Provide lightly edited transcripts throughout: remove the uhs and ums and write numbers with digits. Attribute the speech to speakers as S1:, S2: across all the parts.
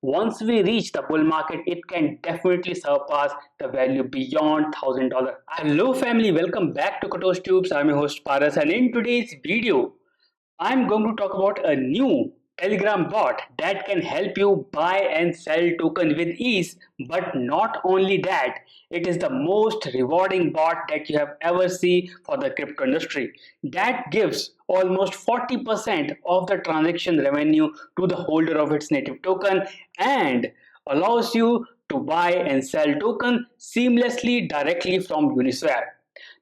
S1: once we reach the bull market, it can definitely surpass the value beyond $1,000. Hello family, welcome back to Katosh Tubes. I'm your host Paras, and in today's video I'm going to talk about a new Telegram bot that can help you buy and sell tokens with ease. But not only that, it is the most rewarding bot that you have ever seen for the crypto industry. That gives almost 40% of the transaction revenue to the holder of its native token and allows you to buy and sell token seamlessly directly from Uniswap.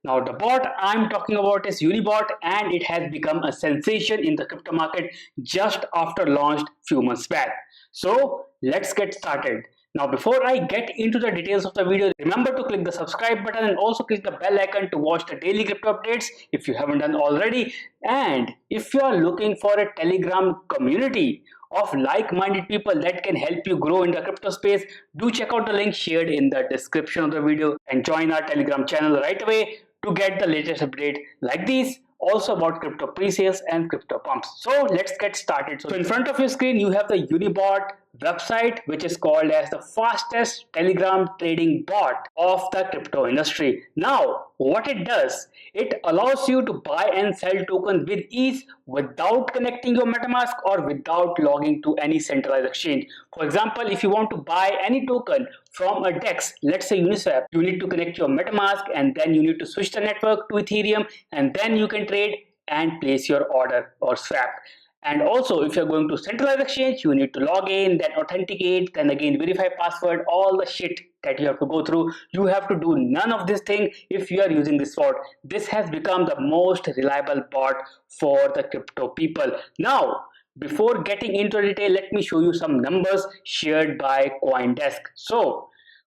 S1: Now, the bot I'm talking about is UNIBOT, and it has become a sensation in the crypto market just after launched few months back. So, let's get started. Now, before I get into the details of the video, remember to click the subscribe button and also click the bell icon to watch the daily crypto updates if you haven't done already. And if you are looking for a Telegram community of like-minded people that can help you grow in the crypto space, do check out the link shared in the description of the video and join our Telegram channel right away to get the latest update like these, also about crypto pre-sales and crypto pumps. So let's get started. So in front of your screen you have the UNIBOT website, which is called as the fastest Telegram trading bot of the crypto industry. Now what it does, it allows you to buy and sell tokens with ease without connecting your MetaMask or without logging to any centralized exchange. For example, if you want to buy any token from a DEX, let's say Uniswap, you need to connect your MetaMask and then you need to switch the network to Ethereum, and then you can trade and place your order or swap. And also, if you're going to centralized exchange, you need to log in, then authenticate, then again verify password, all the shit that you have to go through. You have to do none of this thing if you are using this bot. This has become the most reliable bot for the crypto people. Now, before getting into detail, let me show you some numbers shared by CoinDesk. So,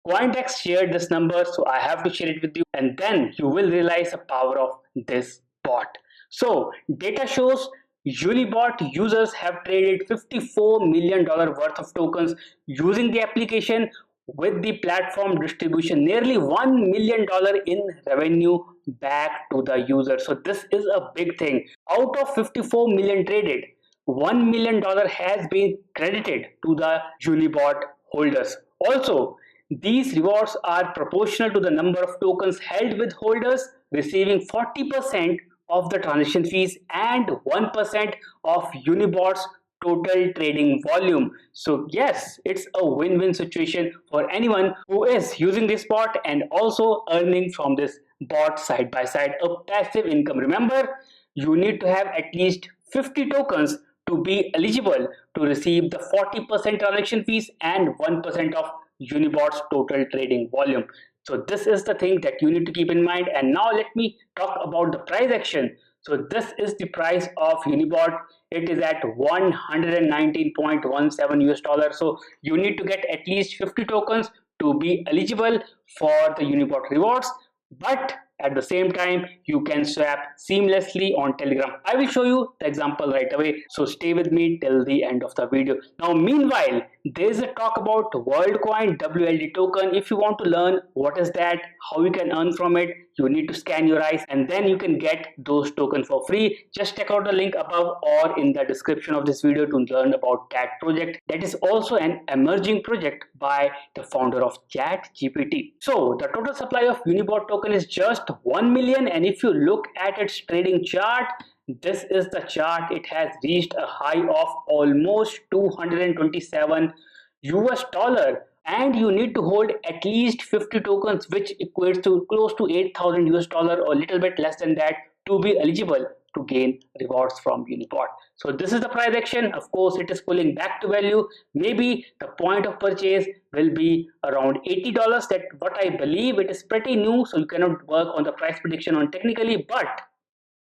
S1: CoinDesk shared this number, so I have to share it with you, and then you will realize the power of this bot. So, data shows UNIBOT users have traded $54 million worth of tokens using the application, with the platform distribution nearly $1 million in revenue back to the user. So this is a big thing. Out of 54 million traded, $1 million has been credited to the UNIBOT holders. Also, these rewards are proportional to the number of tokens held, with holders receiving 40% of the transaction fees and 1% of UNIBOT's total trading volume. So yes, it's a win-win situation for anyone who is using this bot and also earning from this bot side by side, a passive income. Remember, you need to have at least 50 tokens to be eligible to receive the 40% transaction fees and 1% of UNIBOT's total trading volume. So this is the thing that you need to keep in mind. And now let me talk about the price action. So this is the price of UNIBOT. It is at 119.17 US dollars. So you need to get at least 50 tokens to be eligible for the UNIBOT rewards. But at the same time, you can swap seamlessly on Telegram. I will show you the example right away. So stay with me till the end of the video. Now, meanwhile, there is a talk about WorldCoin WLD token. If you want to learn what is that, how you can earn from it, you need to scan your eyes and then you can get those tokens for free. Just check out the link above or in the description of this video to learn about that project. That is also an emerging project by the founder of ChatGPT. So the total supply of UNIBOT token is just 1 million, and if you look at its trading chart, this is the chart. It has reached a high of almost 227 US dollar, and you need to hold at least 50 tokens, which equates to close to 8,000 US dollar or a little bit less than that, to be eligible to gain rewards from UNIBOT. So this is the price action. Of course, it is pulling back to value. Maybe the point of purchase will be around $80. That what I believe. It is pretty new, so you cannot work on the price prediction on technically, but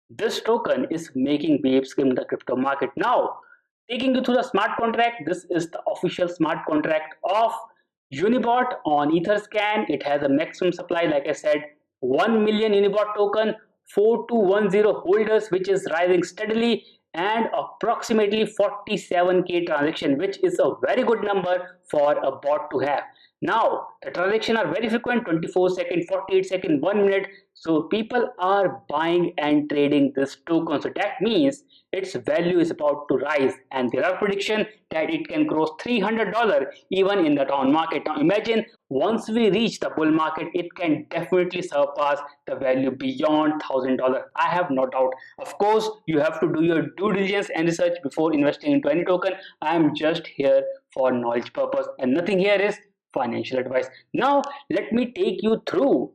S1: this token is making waves in the crypto market. Now, taking you through the smart contract, this is the official smart contract of UNIBOT on Etherscan. It has a maximum supply, like I said, 1 million UNIBOT token, 4210 holders, which is rising steadily, and approximately 47k transaction, which is a very good number for a bot to have. Now, the transactions are very frequent, 24 seconds, 48 seconds, 1 minute. So people are buying and trading this token. So that means its value is about to rise, and there are predictions that it can grow $300 even in the down market. Now imagine once we reach the bull market, it can definitely surpass the value beyond $1,000. I have no doubt. Of course, you have to do your due diligence and research before investing into any token. I am just here for knowledge purpose, and nothing here is financial advice. Now let me take you through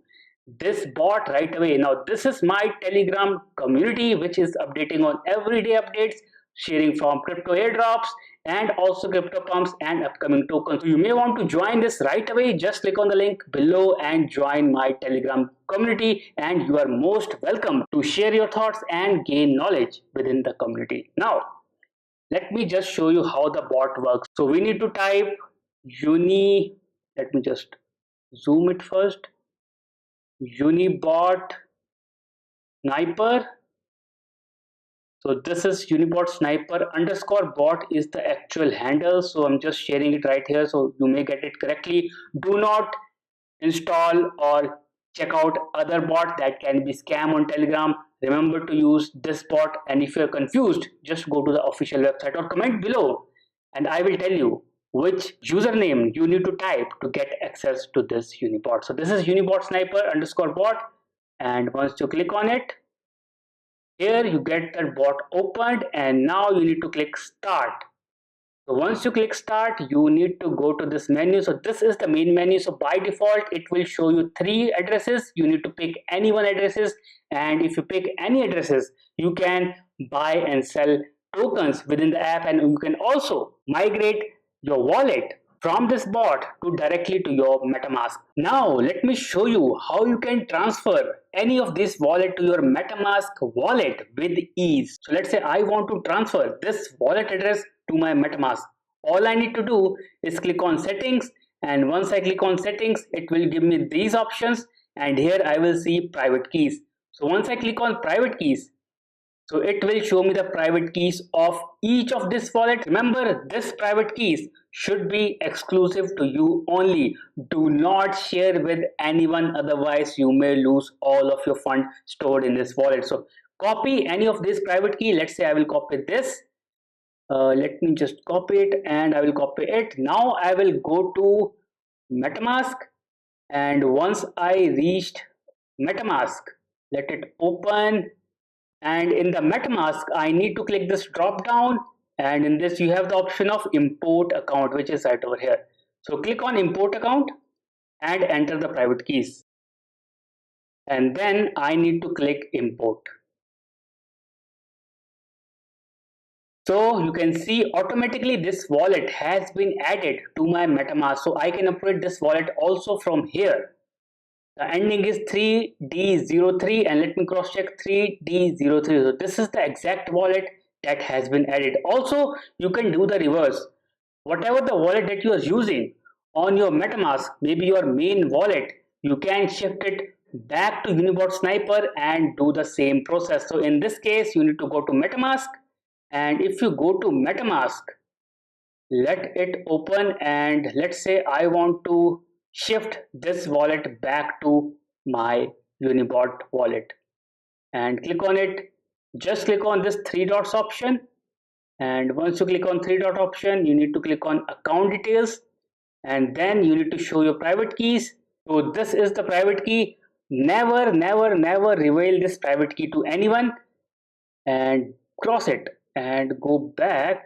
S1: this bot right away. Now this is my Telegram community which is updating on everyday updates, sharing from crypto airdrops and also crypto pumps and upcoming tokens. So you may want to join this right away. Just click on the link below and join my Telegram community, and you are most welcome to share your thoughts and gain knowledge within the community. Now let me just show you how the bot works. So we need to type let me just zoom it first. UNIBOT sniper. So this is UNIBOT sniper underscore bot is the actual handle. So I'm just sharing it right here so you may get it correctly. Do not install or check out other bot that can be scam on Telegram. Remember to use this bot, and if you're confused, just go to the official website or comment below and I will tell you which username you need to type to get access to this UNIBOT. So this is UNIBOT sniper underscore bot, and once you click on it, here you get that bot opened, and now you need to click start. So once you click start, you need to go to this menu. So this is the main menu. So by default, it will show you 3 addresses. You need to pick any one addresses, and if you pick any addresses, you can buy and sell tokens within the app, and you can also migrate your wallet from this bot to directly to your MetaMask. Now let me show you how you can transfer any of this wallet to your MetaMask wallet with ease. So let's say I want to transfer this wallet address to my MetaMask. All I need to do is click on settings, and once I click on settings, it will give me these options, and here I will see private keys. So once I click on private keys, so it will show me the private keys of each of this wallet. Remember, this private keys should be exclusive to you only. Do not share with anyone, otherwise you may lose all of your fund stored in this wallet. So copy any of this private key. Let's say I will copy this. Let me just copy it, and I will copy it. Now I will go to MetaMask, and once I reached MetaMask, let it open. And in the MetaMask, I need to click this drop down, and in this you have the option of import account, which is right over here. So click on import account and enter the private keys, and then I need to click import. So you can see automatically this wallet has been added to my MetaMask, so I can operate this wallet also from here. The ending is 3D03, and let me cross check 3D03. So this is the exact wallet that has been added. Also, you can do the reverse. Whatever the wallet that you are using on your MetaMask, maybe your main wallet, you can shift it back to UNIBOT Sniper and do the same process. So in this case, you need to go to MetaMask, and if you go to MetaMask, let it open, and let's say I want to shift this wallet back to my UNIBOT wallet, and click on it. Just click on this 3 dots option, and once you click on 3 dot option, you need to click on account details, and then you need to show your private keys. So this is the private key. Never reveal this private key to anyone, and cross it and go back,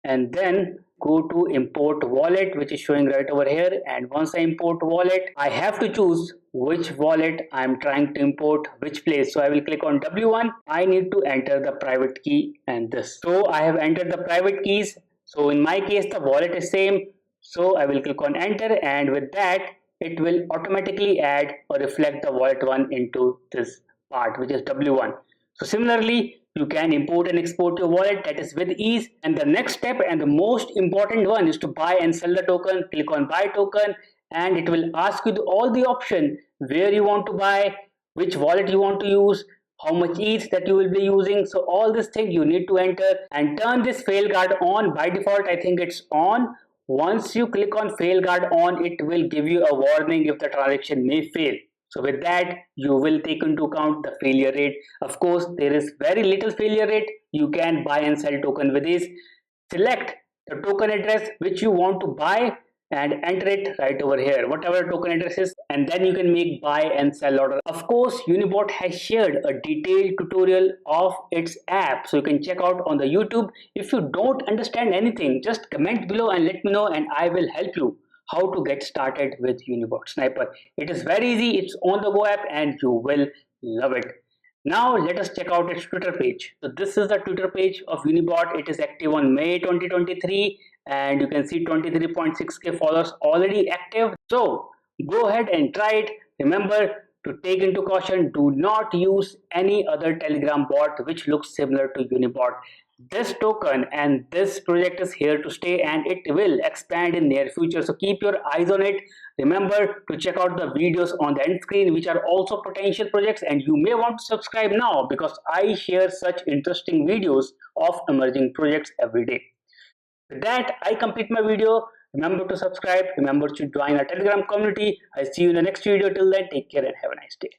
S1: and then go to import wallet, which is showing right over here. And once I import wallet, I have to choose which wallet I'm trying to import, which place. So I will click on W1. I need to enter the private key and this. So I have entered the private keys. So in my case, the wallet is same. So I will click on enter, and with that, it will automatically add or reflect the wallet one into this part, which is W1. So similarly, you can import and export your wallet, that is with ease. And the next step and the most important one is to buy and sell the token. Click on buy token, and it will ask you all the option where you want to buy, which wallet you want to use, how much ETH that you will be using. So all this thing you need to enter and turn this fail guard on. By default, I think it's on. Once you click on fail guard on, it will give you a warning if the transaction may fail. So with that, you will take into account the failure rate. Of course, there is very little failure rate. You can buy and sell token with this. Select the token address which you want to buy and enter it right over here, whatever token address is, and then you can make buy and sell order. Of course, Unibot has shared a detailed tutorial of its app, so you can check out on the YouTube. If you don't understand anything, just comment below and let me know, and I will help you how to get started with Unibot Sniper. It is very easy, it's on the go app, and you will love it. Now let us check out its Twitter page. So this is the Twitter page of Unibot. It is active on May 2023, and you can see 23.6k followers already active. So go ahead and try it. Remember to take into caution, do not use any other Telegram bot which looks similar to Unibot. This token and this project is here to stay, and it will expand in near future. So keep your eyes on it. Remember to check out the videos on the end screen which are also potential projects, and you may want to subscribe now because I share such interesting videos of emerging projects every day. With that, I complete my video. Remember to subscribe. Remember to join our Telegram community. I see you in the next video. Till then, take care and have a nice day.